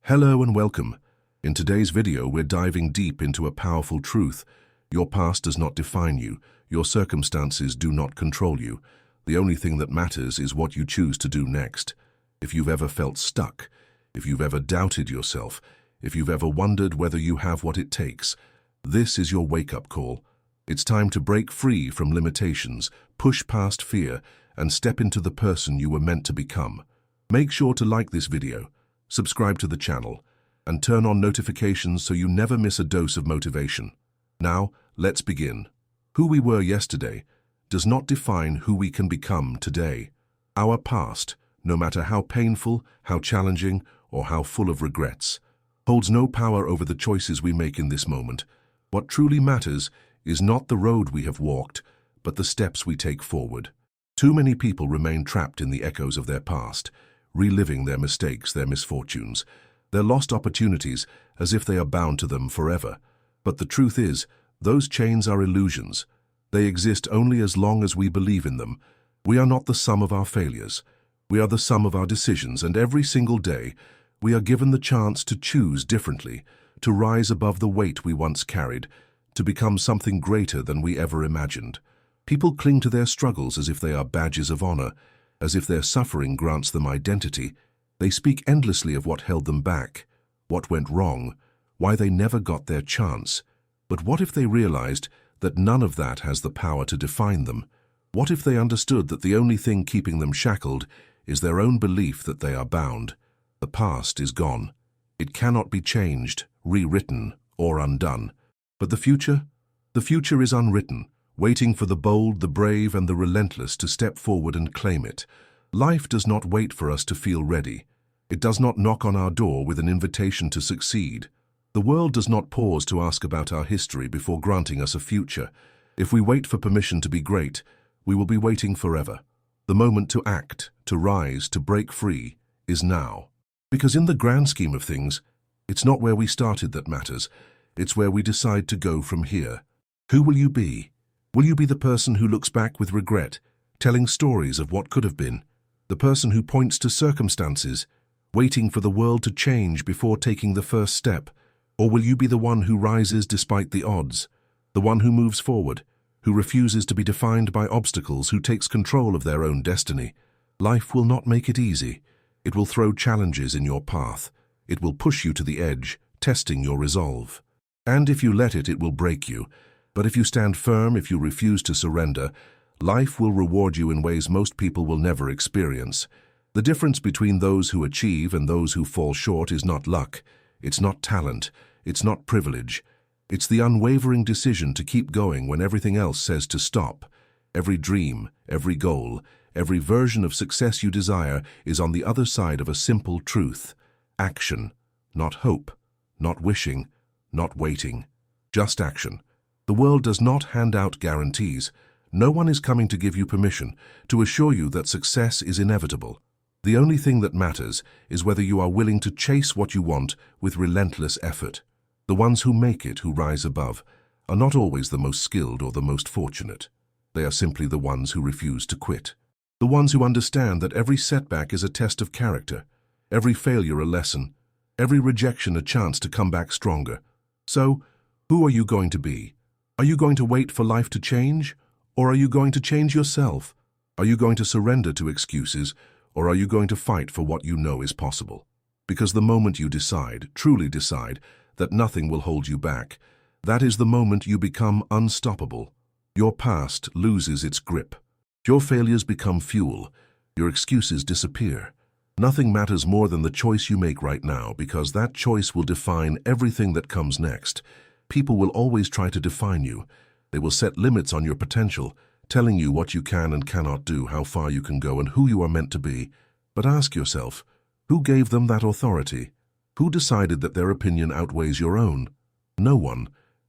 Hello and welcome. In today's video, we're diving deep into a powerful truth. Your past does not define you. Your circumstances do not control you. The only thing that matters is what you choose to do next. If you've ever felt stuck, if you've ever doubted yourself, if you've ever wondered whether you have what it takes, this is your wake-up call. It's time to break free from limitations, push past fear, and step into the person you were meant to become. Make sure to like this video, subscribe to the channel, and turn on notifications so you never miss a dose of motivation. Now, let's begin. Who we were yesterday does not define who we can become today. Our past, no matter how painful, how challenging, or how full of regrets, holds no power over the choices we make in this moment. What truly matters is not the road we have walked, but the steps we take forward. Too many people remain trapped in the echoes of their past, reliving their mistakes, their misfortunes, their lost opportunities as if they are bound to them forever. But the truth is, those chains are illusions. They exist only as long as we believe in them. We are not the sum of our failures. We are the sum of our decisions, and every single day, we are given the chance to choose differently, to rise above the weight we once carried, to become something greater than we ever imagined. People cling to their struggles as if they are badges of honor, as if their suffering grants them identity. They speak endlessly of what held them back, what went wrong, why they never got their chance. But what if they realized that none of that has the power to define them? What if they understood that the only thing keeping them shackled is their own belief that they are bound? The past is gone. It cannot be changed, rewritten, or undone. But the future? The future is unwritten, waiting for the bold, the brave, and the relentless to step forward and claim it. Life does not wait for us to feel ready. It does not knock on our door with an invitation to succeed. The world does not pause to ask about our history before granting us a future. If we wait for permission to be great, we will be waiting forever. The moment to act, to rise, to break free, is now. Because in the grand scheme of things, it's not where we started that matters. It's where we decide to go from here. Who will you be? Will you be the person who looks back with regret, telling stories of what could have been? The person who points to circumstances, waiting for the world to change before taking the first step? Or will you be the one who rises despite the odds, the one who moves forward, who refuses to be defined by obstacles, who takes control of their own destiny? Life will not make it easy. It will throw challenges in your path. It will push you to the edge, testing your resolve. And if you let it, it will break you. But if you stand firm, if you refuse to surrender, life will reward you in ways most people will never experience. The difference between those who achieve and those who fall short is not luck, it's not talent, it's not privilege. It's the unwavering decision to keep going when everything else says to stop. Every dream, every goal, every version of success you desire is on the other side of a simple truth. Action, not hope, not wishing, not waiting. Just action. The world does not hand out guarantees. No one is coming to give you permission, to assure you that success is inevitable. The only thing that matters is whether you are willing to chase what you want with relentless effort. The ones who make it, who rise above, are not always the most skilled or the most fortunate. They are simply the ones who refuse to quit. The ones who understand that every setback is a test of character, every failure a lesson, every rejection a chance to come back stronger. So, who are you going to be? Are you going to wait for life to change? Or are you going to change yourself? Are you going to surrender to excuses? Or are you going to fight for what you know is possible? Because the moment you decide, truly decide, that nothing will hold you back, that is the moment you become unstoppable. Your past loses its grip. Your failures become fuel. Your excuses disappear. Nothing matters more than the choice you make right now, because that choice will define everything that comes next. People will always try to define you. They will set limits on your potential, telling you what you can and cannot do, how far you can go, and who you are meant to be. But ask yourself, who gave them that authority? Who decided that their opinion outweighs your own? No one.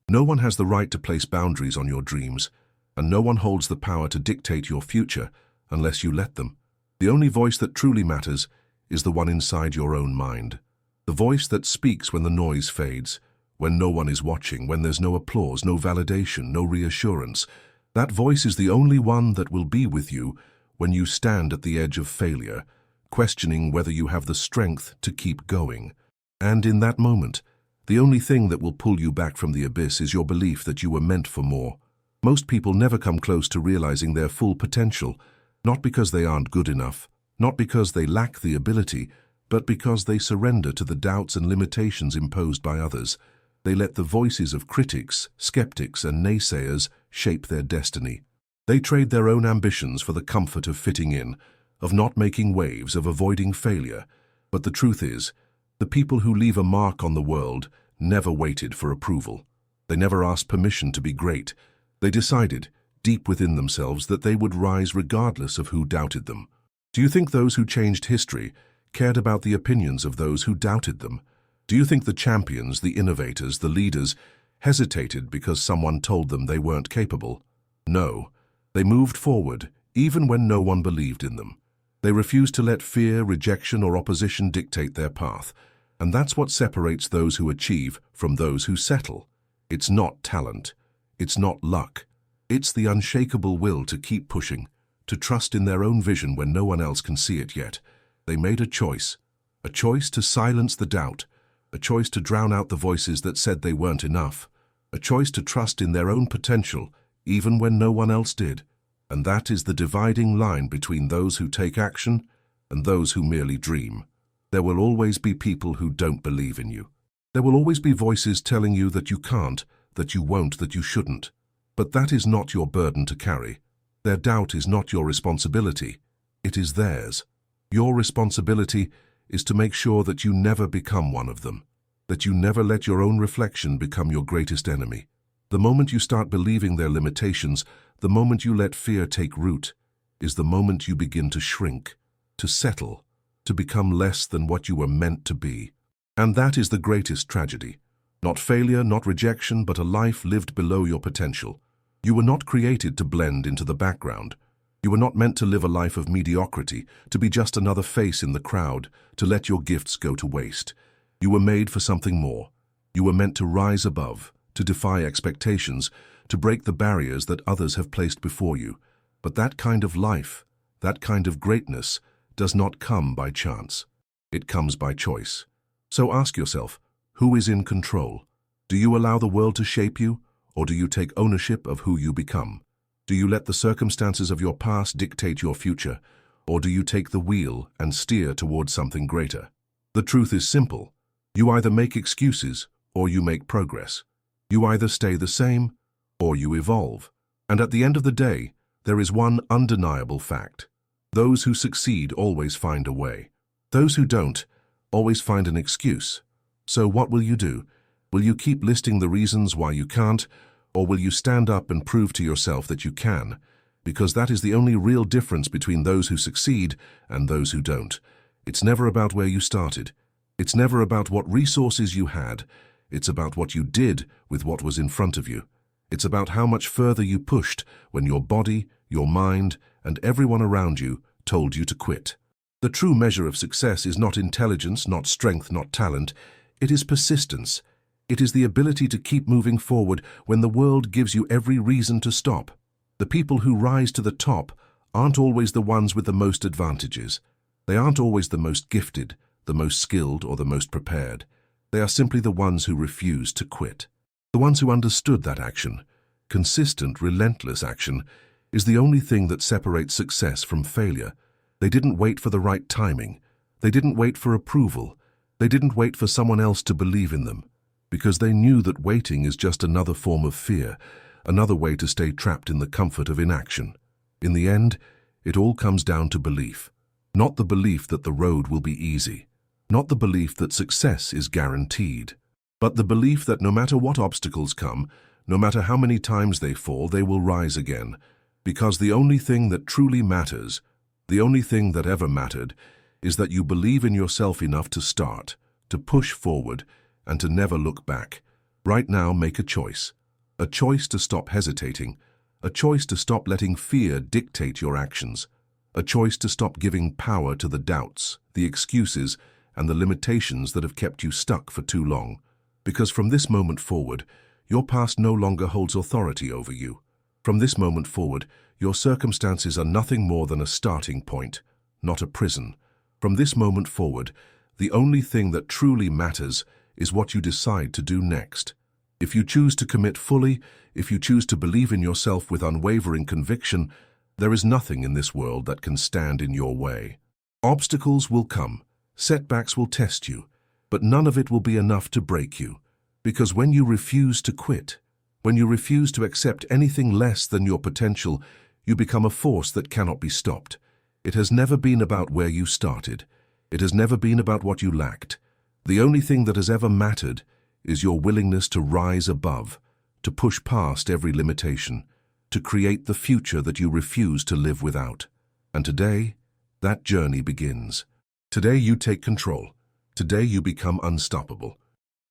No one has the right to place boundaries on your dreams, and no one holds the power to dictate your future unless you let them. The only voice that truly matters is the one inside your own mind. The voice that speaks when the noise fades, when no one is watching, when there's no applause, no validation, no reassurance. That voice is the only one that will be with you when you stand at the edge of failure, questioning whether you have the strength to keep going. And in that moment, the only thing that will pull you back from the abyss is your belief that you were meant for more. Most people never come close to realizing their full potential, not because they aren't good enough, not because they lack the ability, but because they surrender to the doubts and limitations imposed by others. They let the voices of critics, skeptics, and naysayers shape their destiny. They trade their own ambitions for the comfort of fitting in, of not making waves, of avoiding failure. But the truth is, the people who leave a mark on the world never waited for approval. They never asked permission to be great. They decided, deep within themselves, that they would rise regardless of who doubted them. Do you think those who changed history cared about the opinions of those who doubted them? Do you think the champions, the innovators, the leaders hesitated because someone told them they weren't capable? No. They moved forward, even when no one believed in them. They refused to let fear, rejection, or opposition dictate their path. And that's what separates those who achieve from those who settle. It's not talent. It's not luck. It's the unshakable will to keep pushing, to trust in their own vision when no one else can see it yet. They made a choice to silence the doubt, a choice to drown out the voices that said they weren't enough, a choice to trust in their own potential, even when no one else did. And that is the dividing line between those who take action and those who merely dream. There will always be people who don't believe in you. There will always be voices telling you that you can't, that you won't, that you shouldn't. But that is not your burden to carry. Their doubt is not your responsibility. It is theirs. Your responsibility is to make sure that you never become one of them, that you never let your own reflection become your greatest enemy. The moment you start believing their limitations, the moment you let fear take root, is the moment you begin to shrink, to settle, to become less than what you were meant to be. And that is the greatest tragedy. Not failure, not rejection, but a life lived below your potential. You were not created to blend into the background. You were not meant to live a life of mediocrity, to be just another face in the crowd, to let your gifts go to waste. You were made for something more. You were meant to rise above, to defy expectations, to break the barriers that others have placed before you. But that kind of life, that kind of greatness, does not come by chance. It comes by choice. So ask yourself, who is in control? Do you allow the world to shape you, or do you take ownership of who you become? Do you let the circumstances of your past dictate your future, or do you take the wheel and steer towards something greater? The truth is simple. You either make excuses or you make progress. You either stay the same or you evolve. And at the end of the day, there is one undeniable fact. Those who succeed always find a way. Those who don't always find an excuse. So what will you do? Will you keep listing the reasons why you can't, or will you stand up and prove to yourself that you can? Because that is the only real difference between those who succeed and those who don't. It's never about where you started. It's never about what resources you had. It's about what you did with what was in front of you. It's about how much further you pushed when your body, your mind, and everyone around you told you to quit. The true measure of success is not intelligence, not strength, not talent. It is persistence. It is the ability to keep moving forward when the world gives you every reason to stop. The people who rise to the top aren't always the ones with the most advantages. They aren't always the most gifted, the most skilled, or the most prepared. They are simply the ones who refuse to quit. The ones who understood that action, consistent, relentless action, is the only thing that separates success from failure. They didn't wait for the right timing. They didn't wait for approval. They didn't wait for someone else to believe in them, because they knew that waiting is just another form of fear, another way to stay trapped in the comfort of inaction. In the end, it all comes down to belief. Not the belief that the road will be easy, not the belief that success is guaranteed, but the belief that no matter what obstacles come, no matter how many times they fall, they will rise again. Because the only thing that truly matters, the only thing that ever mattered, is that you believe in yourself enough to start, to push forward, and to never look back. Right now, make a choice to stop hesitating, a choice to stop letting fear dictate your actions, a choice to stop giving power to the doubts, the excuses, and the limitations that have kept you stuck for too long. Because from this moment forward, your past no longer holds authority over you. From this moment forward, your circumstances are nothing more than a starting point, not a prison. From this moment forward, The only thing that truly matters is what you decide to do next. If you choose to commit fully, if you choose to believe in yourself with unwavering conviction, there is nothing in this world that can stand in your way. Obstacles will come, setbacks will test you, but none of it will be enough to break you. Because when you refuse to quit, when you refuse to accept anything less than your potential, you become a force that cannot be stopped. It has never been about where you started. It has never been about what you lacked. The only thing that has ever mattered is your willingness to rise above, to push past every limitation, to create the future that you refuse to live without. And today, that journey begins. Today you take control. Today you become unstoppable.